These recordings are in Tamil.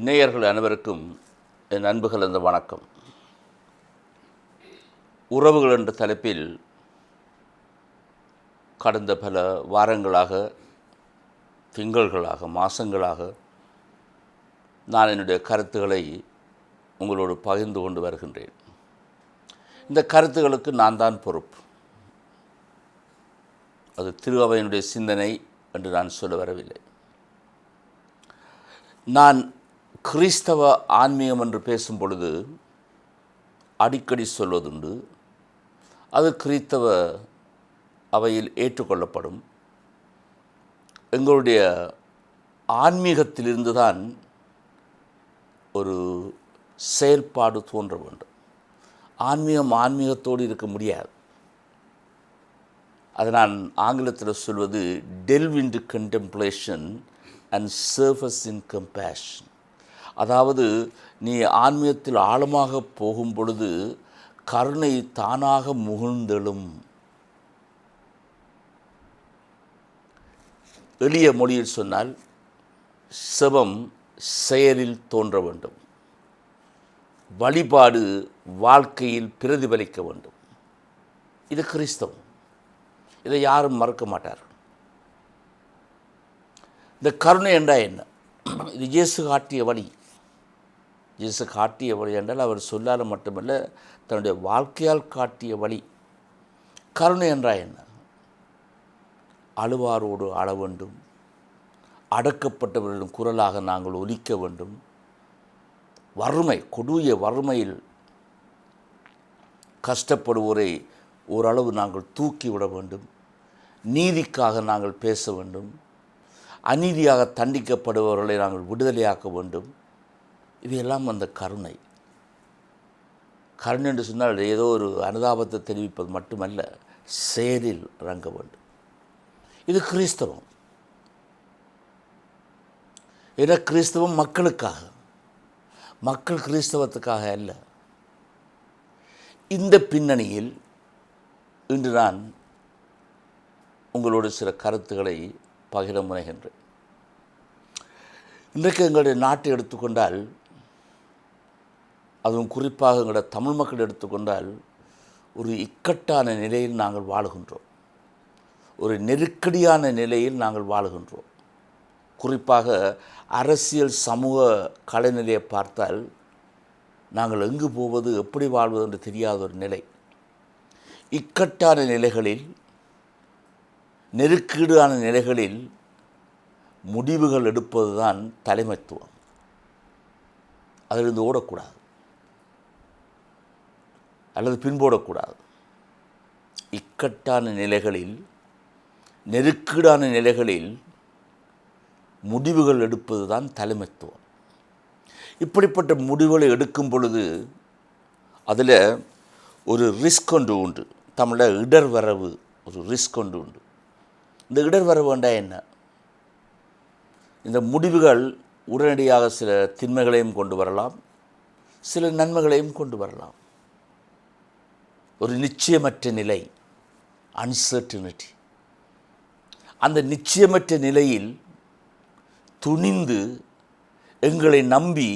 நேயர்கள் அனைவருக்கும் என் அன்பு கலந்த வணக்கம். உறவுகள் என்ற தலைப்பில் கடந்த பல வாரங்களாக, திங்கள்களாக, மாதங்களாக நான் என்னுடைய கருத்துக்களை உங்களோடு பகிர்ந்து கொண்டு வருகின்றேன். இந்த கருத்துக்களுக்கு நான் தான் பொறுப்பு. அது திரு அவையினுடைய சிந்தனை என்று நான் சொல்ல வரவில்லை. நான் கிறிஸ்தவ ஆன்மீகம் என்று பேசும் பொழுது அடிக்கடி சொல்வதுண்டு, அது கிறிஸ்தவ அவையில் ஏற்றுக்கொள்ளப்படும். எங்களுடைய ஆன்மீகத்திலிருந்து தான் ஒரு செயல்பாடு தோன்ற வேண்டும். ஆன்மீகத்தோடு இருக்க முடியாது. அதை நான் ஆங்கிலத்தில் சொல்வது delve into contemplation and surface in compassion. அதாவது நீ ஆன்மீகத்தில் ஆழமாக போகும் பொழுது கருணை தானாக முகிழ்ந்தெழும். எளிய மொழியில் சொன்னால் செபம் செயலில் தோன்ற வேண்டும், வழிபாடு வாழ்க்கையில் பிரதிபலிக்க வேண்டும். இது கிறிஸ்தவம். இதை யாரும் மறுக்க மாட்டார். இந்த கருணை என்றால் என்ன? இது இயேசு காட்டிய வழி. இயேசு காட்டிய வழி என்றால் அவர் சொல்லால் மட்டுமல்ல, தன்னுடைய வாழ்க்கையால் காட்டிய வழி. கருணை என்றால் என்ன? அழுவாரோடு அழ வேண்டும், அடக்கப்பட்டவர்களின் குரலாக நாங்கள் ஒலிக்க வேண்டும், வறுமை, கொடிய வறுமையில் கஷ்டப்படுவோரை ஓரளவு நாங்கள் தூக்கிவிட வேண்டும், நீதிக்காக நாங்கள் பேச வேண்டும், அநீதியாக தண்டிக்கப்படுபவர்களை நாங்கள் விடுதலையாக்க வேண்டும். இவையெல்லாம் அந்த கருணை. கருணை என்று சொன்னால் ஏதோ ஒரு அனுதாபத்தை தெரிவிப்பது மட்டுமல்ல, செயலில் இறங்க வேண்டும். இது கிறிஸ்தவம். ஏன்னா கிறிஸ்தவம் மக்களுக்காக, மக்கள் கிறிஸ்தவத்துக்காக அல்ல. இந்த பின்னணியில் இன்று நான் உங்களோடு சில கருத்துக்களை பகிர முனைகின்றேன். இன்றைக்கு எங்களுடைய நாட்டை எடுத்துக்கொண்டால், அதுவும் குறிப்பாக எங்களுடைய தமிழ் மக்கள் எடுத்துக்கொண்டால், ஒரு இக்கட்டான நிலையில் நாங்கள் வாழுகின்றோம். ஒரு நெருக்கடியான நிலையில் நாங்கள் வாழுகின்றோம். குறிப்பாக அரசியல் சமூக கலைநிலையை பார்த்தால் நாங்கள் எங்கு போவது, எப்படி வாழ்வது என்று தெரியாத ஒரு நிலை. இக்கட்டான நிலைகளில், நெருக்கீடான நிலைகளில் முடிவுகள் எடுப்பது தான் தலைமைத்துவம். அதிலிருந்து ஓடக்கூடாது அல்லது பின்போடக்கூடாது. இக்கட்டான நிலைகளில், நெருக்கீடான நிலைகளில் முடிவுகள் எடுப்பது தான் தலைமைத்துவம். இப்படிப்பட்ட முடிவுகளை எடுக்கும் பொழுது அதில் ஒரு ரிஸ்க் ஒன்று உண்டு. தமிழில் இடர்வரவு, ஒரு ரிஸ்க் ஒன்று உண்டு. இந்த இடர்வரவு என்றால் என்ன? இந்த முடிவுகள் உடனடியாக சில தின்மைகளையும் கொண்டு வரலாம், சில நன்மைகளையும் கொண்டு வரலாம். ஒரு நிச்சயமற்ற நிலை, அன்சர்டினிட்டி. அந்த நிச்சயமற்ற நிலையில் துணிந்து எங்களை நம்பி,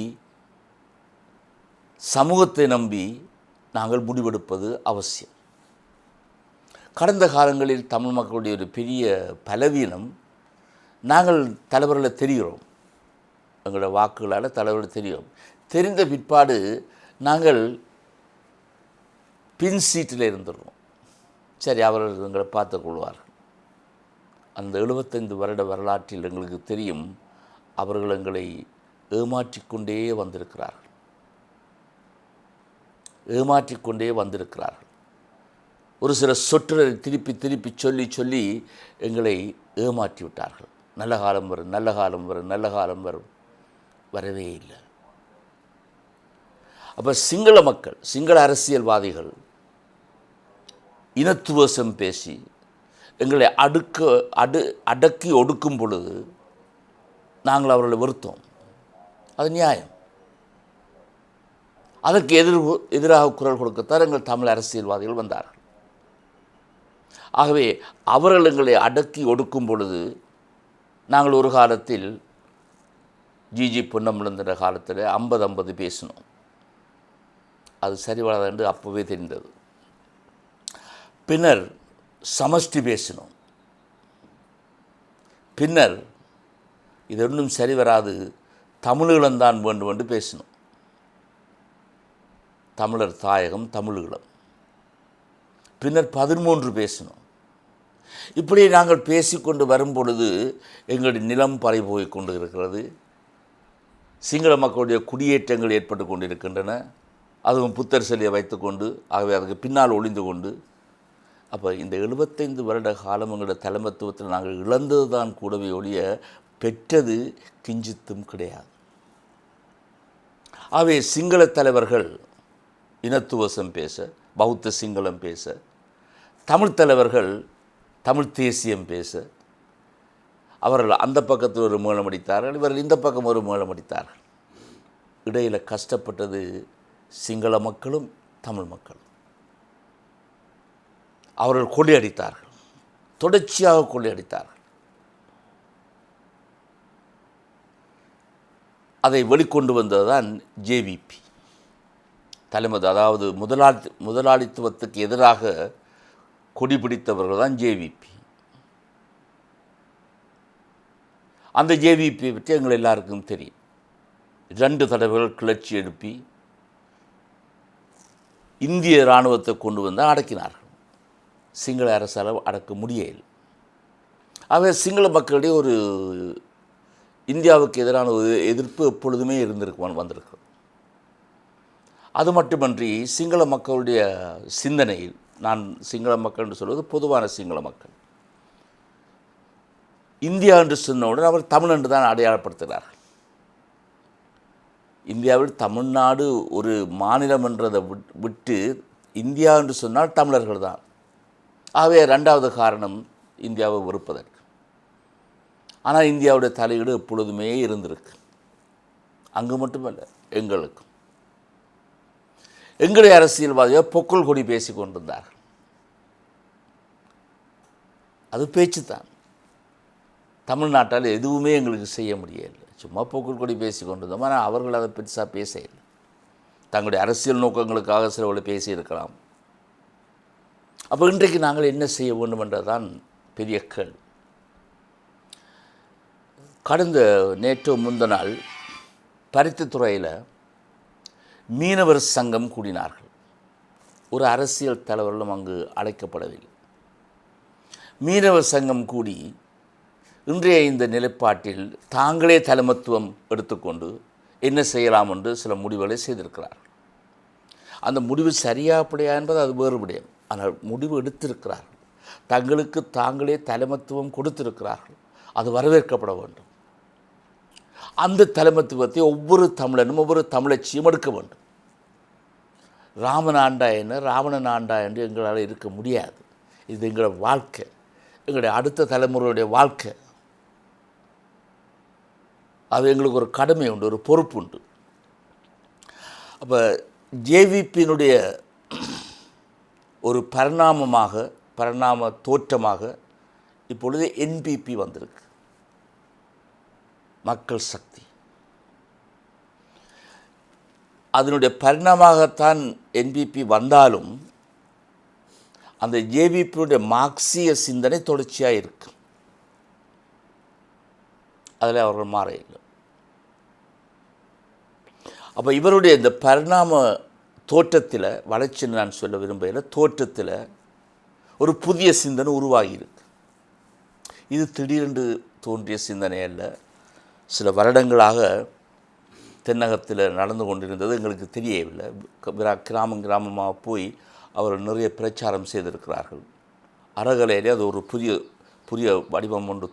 சமூகத்தை நம்பி நாங்கள் முடிவெடுப்பது அவசியம். கடந்த காலங்களில் தமிழ் மக்களுடைய ஒரு பெரிய பலவீனம், நாங்கள் தலைவர்களை தெரிகிறோம், எங்களோட வாக்குகளால் தலைவர்களை தெரியும். தெரிந்த பிற்பாடு நாங்கள் பின் சீட்டில் இருந்துடுறோம். சரி, அவர்கள் எங்களை பார்த்து கொள்வார்கள். அந்த 75 வருட வரலாற்றில் எங்களுக்கு தெரியும், அவர்கள் எங்களை ஏமாற்றிக்கொண்டே வந்திருக்கிறார்கள். ஒரு சில சொற்றரை திருப்பி திருப்பி சொல்லி சொல்லி எங்களை ஏமாற்றி விட்டார்கள். நல்ல காலம் வரும், நல்ல காலம் வரும், நல்ல காலம் வரும். வரவே இல்லை. அப்போ சிங்கள மக்கள், சிங்கள அரசியல்வாதிகள் இனத்துவசம் பேசி எங்களை அடக்கி ஒடுக்கும் பொழுது நாங்கள் அவர்களை வெறுத்தோம். அது நியாயம். அதற்கு எதிராக குரல் கொடுக்கத்தான் எங்கள் தமிழ் அரசியல்வாதிகள் வந்தார்கள். ஆகவே அவர்கள் எங்களை அடக்கி ஒடுக்கும் பொழுது நாங்கள் ஒரு காலத்தில் ஜிஜி பொன்னம்பலந்திர காலத்தில் 50-50 பேசணும். அது சரி வராது என்று அப்போவே தெரிந்தது. பின்னர் சமஷ்டி பேசணும். பின்னர் இது ஒன்றும் சரி வராது, தமிழீழம்தான் வேண்டும் என்று பேசணும். தமிழர் தாயகம் தமிழீழம். பின்னர் 13 பேசணும். இப்படி நாங்கள் பேசிக்கொண்டு வரும் பொழுது எங்களுடைய நிலம் பறிபோய் கொண்டு இருக்கிறது. சிங்கள மக்களுடைய குடியேற்றங்கள் ஏற்பட்டு கொண்டிருக்கின்றன. அதுவும் புத்தர் சிலையை வைத்துக்கொண்டு, ஆகவே அதுக்கு பின்னால் ஒளிந்து கொண்டு, அப்போ இந்த 75 வருட காலம் எங்களுடைய தலைமத்துவத்தில் நாங்கள் இழந்தது தான் கூடவே ஒழிய பெற்றது கிஞ்சித்தும் கிடையாது. ஆகவே சிங்கள தலைவர்கள் இனத்துவசம் பேச, பௌத்த சிங்களம் பேச, தமிழ் தலைவர்கள் தமிழ் தேசியம் பேச, அவர்கள் அந்த பக்கத்தில் ஒரு மேளம் அடித்தார்கள், இவர்கள் இந்த பக்கம் ஒரு மேளம் அடித்தார்கள். இடையில் கஷ்டப்பட்டது சிங்கள மக்களும் தமிழ் மக்களும். அவர்கள் கொள்ளையடித்தார்கள், தொடர்ச்சியாக கொள்ளையடித்தார்கள். அதை வெளிக்கொண்டு வந்தது தான் ஜேவிபி தலைமை. அதாவது முதலாளித்துவத்துக்கு எதிராக கொடி பிடித்தவர்கள் தான் ஜேவிபி. அந்த ஜேவிபியை பற்றி எங்கள் எல்லாருக்கும் தெரியும். 2 தடவைகள் கிளர்ச்சி எழுப்பி இந்திய இராணுவத்தை கொண்டு வந்து அடக்கினார்கள். சிங்கள அரசால் அடக்க முடியவில்லை. ஆகவே சிங்கள மக்களிடையே ஒரு இந்தியாவுக்கு எதிரான ஒரு எதிர்ப்பு எப்பொழுதுமே வந்திருக்கு. அது மட்டுமன்றி சிங்கள மக்களுடைய சிந்தனையில், நான் சிங்கள மக்கள் என்று சொல்வது பொதுவான சிங்கள மக்கள், இந்தியா என்று சொன்னவுடன் அவர் தமிழ் என்று தான் அடையாளப்படுத்துகிறார்கள். இந்தியாவில் தமிழ்நாடு ஒரு மாநிலம் என்றதை விட்டு இந்தியா என்று சொன்னால் தமிழர்கள் தான். ஆகவே 2வது காரணம் இந்தியாவை வெறுப்பதற்கு. ஆனால் இந்தியாவுடைய தலையீடு எப்பொழுதுமே இருந்திருக்கு. அங்கு மட்டுமல்ல, எங்களுக்கும். எங்களுடைய அரசியல்வாதிகள் பொக்குள் கொடி பேசி கொண்டிருந்தார்கள். அது பேச்சு தான். தமிழ்நாட்டால் எதுவுமே எங்களுக்கு செய்ய முடியவில்லை. சும்மா பொக்குள் கொடி பேசி கொண்டிருந்தோம். ஆனால் அவர்கள் அதை பெருசாக பேசவில்லை. தங்களுடைய அரசியல் நோக்கங்களுக்காக சிலவர்கள் பேசியிருக்கலாம். அப்போ இன்றைக்கு நாங்கள் என்ன செய்ய வேண்டும் என்றதான் பெரிய கேள்வி. கடந்த நேற்று முந்தநாள் பருத்தித்துறையில் மீனவர் சங்கம் கூடினார்கள். ஒரு அரசியல் தலைவர்களும் அங்கு அழைக்கப்படவில்லை. மீனவர் சங்கம் கூடி இன்றைய இந்த நிலைப்பாட்டில் தாங்களே தலைமத்துவம் எடுத்துக்கொண்டு என்ன செய்யலாம் என்று சில முடிவுகளை செய்திருக்கிறார்கள். அந்த முடிவு சரியாப்படையா என்பது அது வேறு விடயம். ஆனால் முடிவு எடுத்திருக்கிறார்கள். தங்களுக்கு தாங்களே தலைமத்துவம் கொடுத்திருக்கிறார்கள். அது வரவேற்கப்பட வேண்டும். அந்த தலைமத்துவத்தை ஒவ்வொரு தமிழனும் ஒவ்வொரு தமிழச்சியும் எடுக்க வேண்டும். ராமன் ஆண்டா என்ன, ராவணன் ஆண்டா என்று எங்களால் இருக்க முடியாது. இது எங்களோட வாழ்க்கை, எங்களுடைய அடுத்த தலைமுறையுடைய வாழ்க்கை. அது எங்களுக்கு ஒரு கடமை உண்டு, ஒரு பொறுப்பு உண்டு. அப்போ ஜேவிபியினுடைய ஒரு பரிணாம தோற்றமாக இப்பொழுது என்பிபி வந்திருக்கு, மக்கள் சக்தி. அதனுடைய பரிணாமமாகத்தான் என்பிபி வந்தாலும் அந்த ஜேவிபியுடைய மார்க்சிய சிந்தனை தொடர்ச்சியாக இருக்கு. அதில் அவர்கள் மாற இல்லை. அப்போ இவருடைய இந்த பரிணாம தோற்றத்தில், வளர்ச்சின்னு நான் சொல்ல விரும்புகிற தோற்றத்தில் ஒரு புதிய சிந்தனை உருவாகியிருக்கு. இது திடீரென்று தோன்றிய சிந்தனை அல்ல. சில வருடங்களாக தென்னகத்தில் நடந்து கொண்டிருந்தது எங்களுக்கு தெரியவில்லை. கிராமமாக போய் அவர்கள் நிறைய பிரச்சாரம் செய்திருக்கிறார்கள். அறகலையிலே அது ஒரு புதிய வடிவம் ஒன்று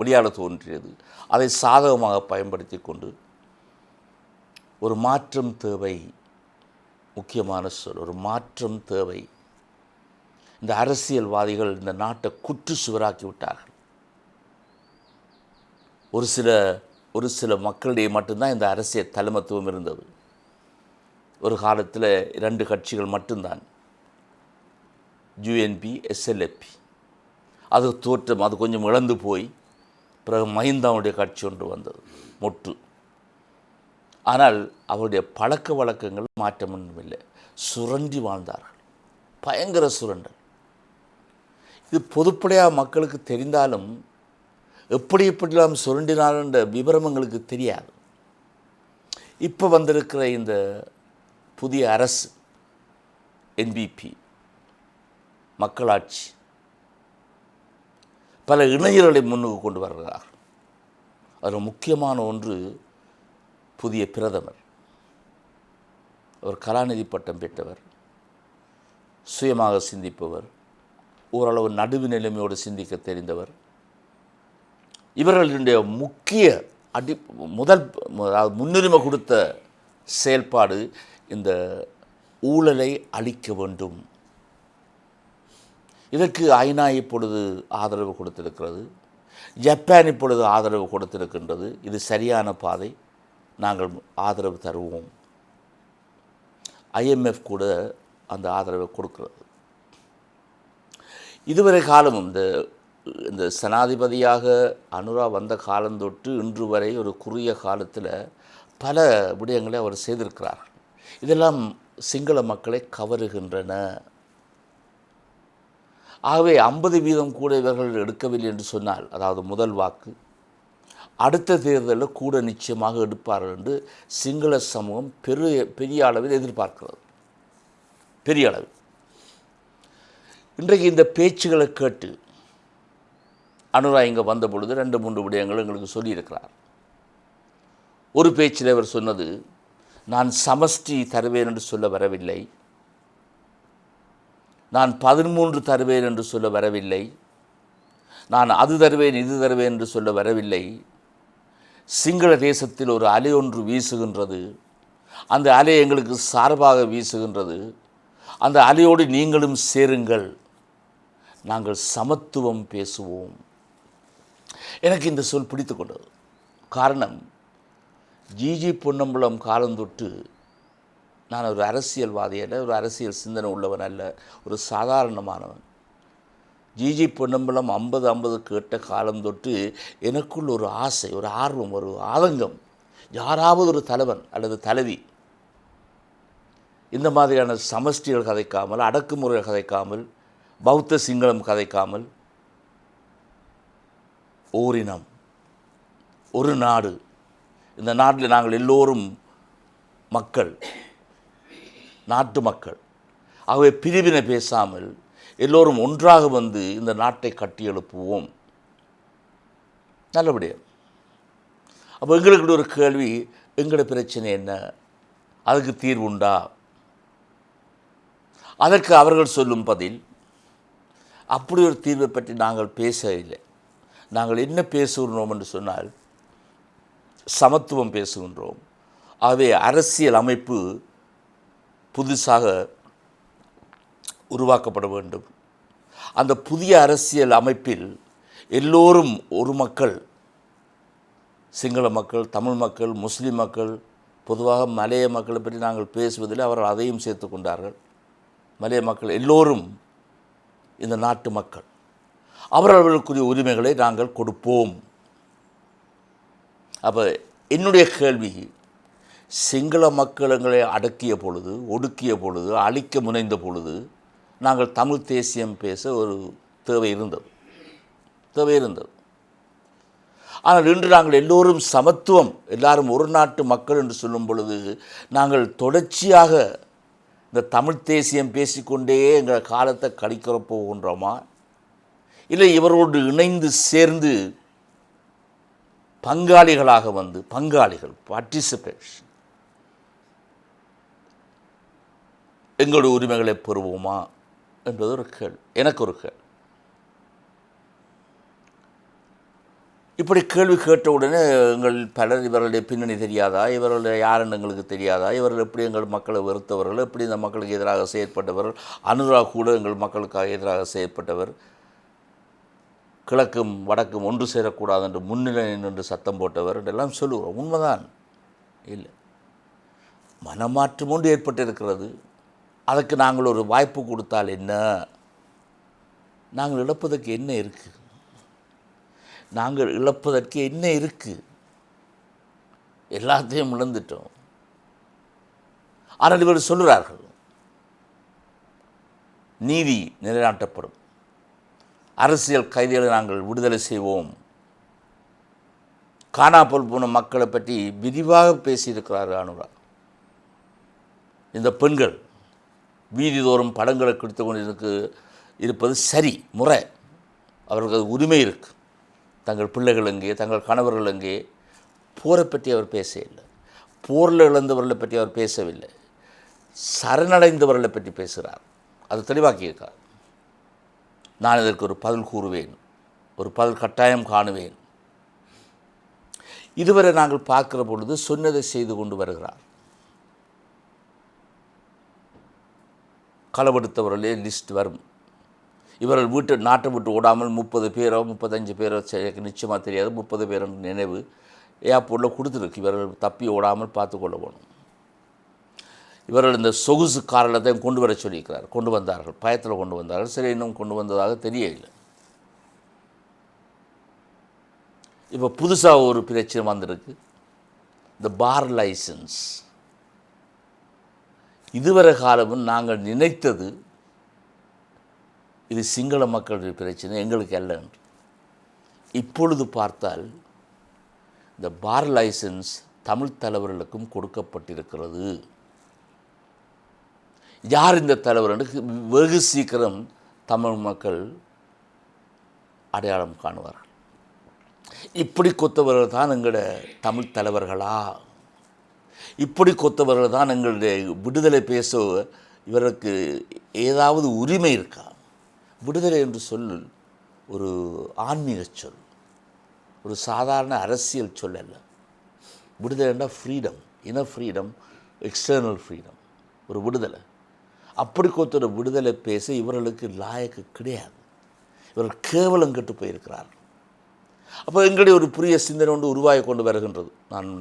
வெளியால் தோன்றியது. அதை சாதகமாக பயன்படுத்தி கொண்டு ஒரு மாற்றம் தேவை, முக்கியமான சொல், ஒரு மாற்றம் தேவை. இந்த அரசியல்வாதிகள் இந்த நாட்டை குற்று சுவராக்கி விட்டார்கள். ஒரு சில மக்களிடையே மட்டும்தான் இந்த அரசியல் தலைமத்துவம் இருந்தது. ஒரு காலத்தில் 2 கட்சிகள் மட்டும்தான், யூஎன்பி, எஸ்எல்எப்பி. அது தோற்றம், அது கொஞ்சம் இழந்து போய் பிறகு மஹிந்தாவுடைய கட்சி ஒன்று வந்தது, மொட்டு. ஆனால் அவருடைய பழக்க வழக்கங்கள் மாற்றம் ஒன்றும் இல்லை. சுரண்டி வாழ்ந்தார்கள். பயங்கர சுரண்டல். இது பொதுப்படையாக மக்களுக்கு தெரிந்தாலும் எப்படியெல்லாம் சுரண்டினார்ன்ற விவரம் எங்களுக்கு தெரியாது. இப்போ வந்திருக்கிற இந்த புதிய அரசு என்பிபி மக்களாட்சி பல இணையர்களை முன்னுக்கு கொண்டு வருகிறார். அதில் முக்கியமான ஒன்று புதிய பிரதமர். அவர் கலாநிதி பட்டம் பெற்றவர், சுயமாக சிந்திப்பவர், ஓரளவு நடுவு நிலைமையோடு சிந்திக்க தெரிந்தவர். இவர்களுடைய முக்கிய முன்னுரிமை கொடுத்த செயல்பாடு இந்த ஊழலை அழிக்க வேண்டும். இதற்கு ஐநா இப்பொழுது ஆதரவு கொடுத்திருக்கிறது, ஜப்பான் இப்பொழுது ஆதரவு கொடுத்திருக்கின்றது. இது சரியான பாதை, நாங்கள் ஆதரவு தருவோம். IMF கூட அந்த ஆதரவை கொடுக்கிறது. இதுவரை காலம் இந்த ஜனாதிபதியாக அனுரா வந்த காலந்தொட்டு இன்று வரை ஒரு குறுகிய காலத்தில் பல விடயங்களை அவர் செய்திருக்கிறார். இதெல்லாம் சிங்கள மக்களை கவருகின்றன. ஆகவே 50% கூட இவர்கள் எடுக்கவில்லை என்று சொன்னால், அதாவது முதல் வாக்கு, அடுத்த தேர்தலில் கூட நிச்சயமாக எடுப்பார்கள் என்று சிங்கள சமூகம் பெரிய அளவில் எதிர்பார்க்கிறது. பெரிய அளவில். இன்றைக்கு இந்த பேச்சுகளை கேட்டு அனுரா இங்கே வந்த பொழுது 2-3 விடயங்கள் எங்களுக்கு சொல்லியிருக்கிறார். ஒரு பேச்சில் அவர் சொன்னது, நான் சமஷ்டி தருவேன் என்று சொல்ல வரவில்லை, நான் 13 தருவேன் என்று சொல்ல வரவில்லை, நான் அது தருவேன் இது தருவேன் என்று சொல்ல வரவில்லை. சிங்கள தேசத்தில் ஒரு அலை ஒன்று வீசுகின்றது, அந்த அலை எங்களுக்கு சார்பாக வீசுகின்றது, அந்த அலையோடு நீங்களும் சேருங்கள், நாங்கள் சமத்துவம் பேசுவோம். எனக்கு இந்த சொல் பிடித்து கொண்டது. காரணம், ஜிஜி பொன்னம்பலம் காலந்தொட்டு நான் ஒரு அரசியல்வாதி அல்ல, ஒரு அரசியல் சிந்தனை உள்ளவன் அல்ல, ஒரு சாதாரணமானவன். ஜிஜி பொன்னம்பலம் 50-50 கேட்ட காலம் தொட்டு எனக்குள் ஒரு ஆசை, ஒரு ஆர்வம், ஒரு ஆதங்கம், யாராவது ஒரு தலைவன் அல்லது தலைவி இந்த மாதிரியான சமஷ்டிகள் கதைக்காமல், அடக்குமுறைகள் கதைக்காமல், பௌத்த சிங்களம் கதைக்காமல், ஓரினம், ஒரு நாடு, இந்த நாட்டில் நாங்கள் எல்லோரும் மக்கள், நாட்டு மக்கள், ஆகவே பிரிவினை பேசாமல் எல்லோரும் ஒன்றாக வந்து இந்த நாட்டை கட்டி எழுப்புவோம். நல்லபடியாக. அப்போ எங்களுக்கு ஒரு கேள்வி, எங்களோட பிரச்சனை என்ன, அதுக்கு தீர்வுண்டா? அதற்கு அவர்கள் சொல்லும் பதில், அப்படி ஒரு தீர்வை பற்றி நாங்கள் பேசவில்லை. நாங்கள் என்ன பேசுகின்றோம் என்று சொன்னால் சமத்துவம் பேசுகின்றோம். ஆகவே அரசியல் அமைப்பு புதுசாக உருவாக்கப்பட வேண்டும். அந்த புதிய அரசியல் அமைப்பில் எல்லோரும் ஒரு மக்கள், சிங்கள மக்கள், தமிழ் மக்கள், முஸ்லீம் மக்கள், பொதுவாக மலைய மக்களை பற்றி நாங்கள் பேசுவதில் அவர்கள் அதையும் சேர்த்து கொண்டார்கள். மலைய மக்கள் எல்லோரும் இந்த நாட்டு மக்கள், அவர்களுக்குரிய உரிமைகளை நாங்கள் கொடுப்போம். அப்போ என்னுடைய கேள்வி, சிங்கள மக்கள் எங்களை அடக்கிய பொழுது, ஒடுக்கிய பொழுது, அழிக்க முனைந்த பொழுது நாங்கள் தமிழ் தேசியம் பேச ஒரு தேவை இருந்தது. ஆனால் இன்று நாங்கள் எல்லோரும் சமத்துவம், எல்லாரும் ஒரு நாட்டு மக்கள் என்று சொல்லும் பொழுது நாங்கள் தொடர்ச்சியாக இந்த தமிழ் தேசியம் பேசிக்கொண்டே எங்கள் காலத்தை கழிக்கிற போகின்றோமா, இல்லை இவரோடு இணைந்து சேர்ந்து பங்காளிகளாக வந்து, பார்ட்டிசிபேஷன், எங்களுடைய உரிமைகளை பெறுவோமா என்பது ஒரு கேள்வி, எனக்கு ஒரு கேள்வி. இப்படி கேள்வி கேட்ட உடனே எங்கள் பலர், இவர்களுடைய பின்னணி தெரியாதா, இவர்களுடைய யாருன்னு எங்களுக்கு தெரியாதா, இவர்கள் எப்படி எங்கள் மக்களை வெறுத்தவர்கள், எப்படி இந்த மக்களுக்கு எதிராக செயற்பட்டவர்கள், அனுரா கூட எங்கள் மக்களுக்காக எதிராக செயற்பட்டவர், கிழக்கும் வடக்கும் ஒன்று சேரக்கூடாது என்று முன்னிலை நின்று சத்தம் போட்டவர் என்றெல்லாம் சொல்லுகிறோம். உண்மைதான். இல்லை, மனமாற்றம் ஒன்று ஏற்பட்டிருக்கிறது. அதற்கு நாங்கள் ஒரு வாய்ப்பு கொடுத்தால் என்ன? நாங்கள் இழப்பதற்கு என்ன இருக்குது? எல்லாத்தையும் இழந்துட்டோம். ஆனால் இவர் சொல்கிறார்கள், நீதி நிலைநாட்டப்படும், அரசியல் கைதிகளை நாங்கள் விடுதலை செய்வோம். காணாமல் போன மக்களை பற்றி விரிவாக பேசியிருக்கிறார் அனுரா. இந்த பெண்கள் வீதிதோறும் படங்களை கொடுத்து கொண்டு இருப்பது சரி, முறை, அவர்களுக்கு அது உரிமை இருக்குது. தங்கள் பிள்ளைகள் எங்கே, தங்கள் கணவர்கள் எங்கே, போரை பற்றி அவர் பேசவில்லை. போரில் இழந்தவர்களை பற்றி அவர் பேசவில்லை. சரணடைந்தவர்களை பற்றி பேசுகிறார். அது தெளிவாக்கியிருக்கார். நான் இதற்கு ஒரு பதில் கூறுவேன், ஒரு பதில் கட்டாயம் காணுவேன். இதுவரை நாங்கள் பார்க்கிற பொழுது சொன்னதை செய்து கொண்டு வருகிறார். களவெடுத்தவர்களே லிஸ்ட் வரும். இவர்கள் நாட்டை விட்டு ஓடாமல் 30 பேரோ 35 பேரோ நிச்சயமாக தெரியாது, 30 பேர் நினைவு ஏர்போர்ட்டில் கொடுத்துருக்கு. இவர்கள் தப்பி ஓடாமல் பார்த்து கொள்ள போகணும். இவர்கள் இந்த சொகுசு காரில் தான் கொண்டு வர சொல்லியிருக்கிறார். கொண்டு வந்தார்கள், பயத்தில் கொண்டு வந்தார்கள். சரி, இன்னும் கொண்டு வந்ததாக தெரியவில்லை. இப்போ புதுசாக ஒரு பிரச்சனை வந்திருக்கு, இந்த பார் லைசன்ஸ். இதுவரை காலமும் நாங்கள் நினைத்தது இது சிங்கள மக்களுடைய பிரச்சனை, எங்களுக்கு அல்ல என்று. இப்பொழுது பார்த்தால் இந்த பார் லைசன்ஸ் தமிழ் தலைவர்களுக்கும் கொடுக்கப்பட்டிருக்கிறது. யார் இந்த தலைவர் என்று வெகு சீக்கிரம் தமிழ் மக்கள் அடையாளம் காணுவார்கள். இப்படி கொத்தவர்கள் தான் எங்களோட தமிழ் தலைவர்களா? இப்படி கொத்தவர்கள் தான் எங்களுடைய விடுதலை பேச இவருக்கு ஏதாவது உரிமை இருக்கா? விடுதலை என்று சொல் ஒரு ஆன்மீக சொல், ஒரு சாதாரண அரசியல் சொல் அல்ல. விடுதலை என்றால் freedom, inner freedom, external freedom, ஒரு விடுதலை. அப்படி கொத்தோட விடுதலை பேச இவர்களுக்கு லாயக்கு கிடையாது. இவர்கள் கேவலம் கெட்டு போயிருக்கிறார்கள். அப்போ எங்களுடைய ஒரு புதிய சிந்தனை ஒன்று உருவாகி கொண்டு வருகின்றது.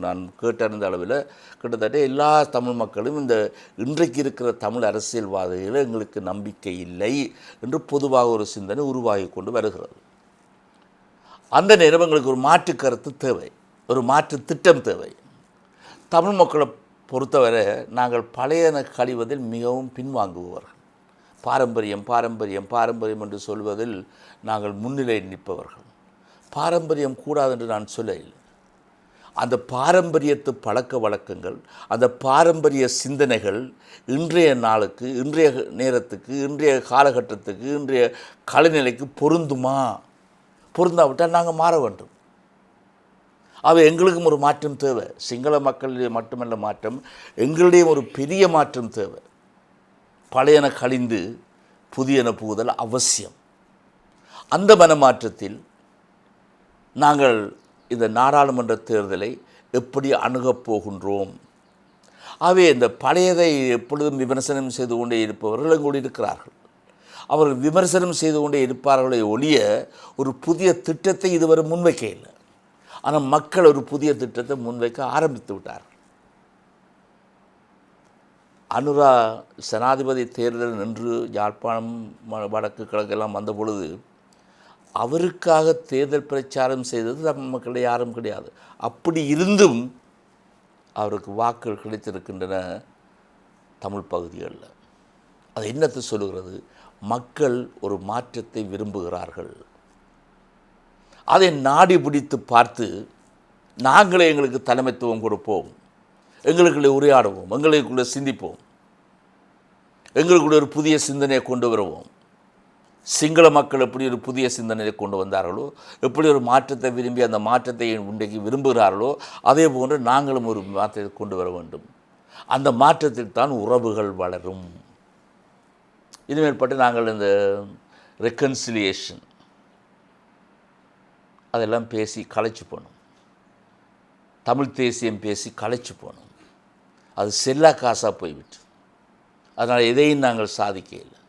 நான் கேட்டறிந்த அளவில் கிட்டத்தட்ட எல்லா தமிழ் மக்களும் இந்த இன்றைக்கு இருக்கிற தமிழ் அரசியல்வாதிகளில் எங்களுக்கு நம்பிக்கை இல்லை என்று பொதுவாக ஒரு சிந்தனை உருவாகி கொண்டு வருகிறது. அந்த நேரம் எங்களுக்கு ஒரு மாற்று கருத்து தேவை, ஒரு மாற்று திட்டம் தேவை. தமிழ் மக்களை பொறுத்தவரை நாங்கள் பழையன கழிவதில் மிகவும் பின்வாங்குபவர்கள். பாரம்பரியம் பாரம்பரியம் பாரம்பரியம் என்று சொல்வதில் நாங்கள் முன்னிலை நிற்பவர்கள். பாரம்பரியம் கூடாது என்று நான் சொல்லவில்லை. அந்த பாரம்பரியத்து பழக்க வழக்கங்கள், அந்த பாரம்பரிய சிந்தனைகள் இன்றைய நாளுக்கு, இன்றைய நேரத்துக்கு, இன்றைய காலகட்டத்துக்கு, இன்றைய கலைநிலைக்கு பொருந்துமா? பொருந்தாவிட்டால் நாங்கள் மாற வேண்டும். அவை எங்களுக்கும் ஒரு மாற்றம் தேவை. சிங்கள மக்களிடையே மட்டுமல்ல மாற்றம், எங்களுடைய ஒரு பெரிய மாற்றம் தேவை. பழையன கழிந்து புதியன புகுதல் அவசியம். அந்த மனமாற்றத்தில் நாங்கள் இந்த நாடாளுமன்ற தேர்தலை எப்படி அணுகப் போகின்றோம்? ஆகவே இந்த பழையதை எப்பொழுதும் விமர்சனம் செய்து கொண்டே இருப்பவர்கள் கூட இருக்கிறார்கள். அவர்கள் விமர்சனம் செய்து கொண்டே இருப்பார்களே ஒழிய ஒரு புதிய திட்டத்தை இதுவரை முன்வைக்க இல்லை. ஆனால் மக்கள் ஒரு புதிய திட்டத்தை முன்வைக்க ஆரம்பித்து விட்டார்கள். அனுரா ஜனாதிபதி தேர்தல் நின்று யாழ்ப்பாணம் வடக்கு கிழக்கெல்லாம் வந்த பொழுது அவருக்காக தேர்தல் பிரச்சாரம் செய்தது தமிழ் மக்கள் யாரும் கிடையாது. அப்படி இருந்தும் அவருக்கு வாக்குகள் கிடைத்திருக்கின்றன தமிழ் பகுதிகளில். அது என்னத்தை சொல்லுகிறது? மக்கள் ஒரு மாற்றத்தை விரும்புகிறார்கள். அதை நாடி பிடித்து பார்த்து நாங்களே எங்களுக்கு தலைமைத்துவம் கொடுப்போம், எங்களுக்குள்ளே உரையாடுவோம், எங்களுக்குள்ளே சிந்திப்போம், எங்களுக்குள்ளே ஒரு புதிய சிந்தனையை கொண்டு வருவோம். சிங்கள மக்கள் எப்படி ஒரு புதிய சிந்தனையை கொண்டு வந்தார்களோ, எப்படி ஒரு மாற்றத்தை விரும்பி அந்த மாற்றத்தை இன்றைக்கு விரும்புகிறார்களோ, அதே போன்று நாங்களும் ஒரு மாற்றத்தை கொண்டு வர வேண்டும். அந்த மாற்றத்தில் தான் உறவுகள் வளரும். இதுமேற்பட்டு நாங்கள் இந்த ரெக்கன்சிலியேஷன் அதெல்லாம் பேசி களைச்சி போனோம். தமிழ் தேசியம் பேசி களைச்சி போனோம். அது செல்லா காசாக போய்விட்டு, அதனால் எதையும் நாங்கள் சாதிக்க இல்லை.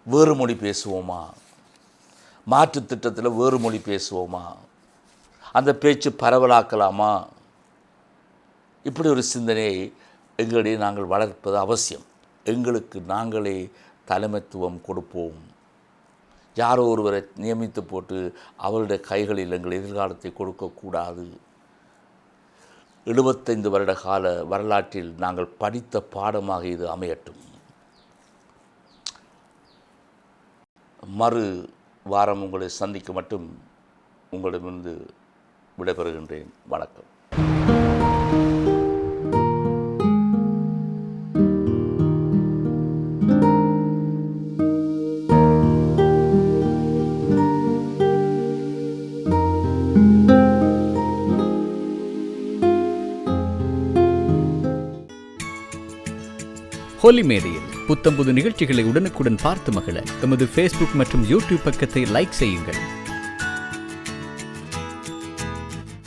வேறு மொழி பேசுவோமா? மாற்று திட்டத்தில் வேறு மொழி பேசுவோமா? அந்த பேச்சு பரவலாக்கலாமா? இப்படி ஒரு சிந்தனையை எங்களிடையே நாங்கள் வளர்ப்பது அவசியம். எங்களுக்கு நாங்களே தலைமைத்துவம் கொடுப்போம். யாரோ ஒருவரை நியமித்து போட்டு அவருடைய கைகளில் எங்கள் எதிர்காலத்தை கொடுக்கக்கூடாது. 75 வருட கால வரலாற்றில் நாங்கள் படித்த பாடமாக இது அமையட்டும். மறு வாரம் உங்களை சந்திக்க மட்டும் உங்களிடமிருந்து விடைபெறுகின்றேன். வணக்கம். ஹோலி மேடையில் புத்தம்புது நிகழ்ச்சிகளை உடனுக்குடன் பார்த்து மகிழ எமது ஃபேஸ்புக் மற்றும் யூடியூப் பக்கத்தை லைக் செய்யுங்கள்.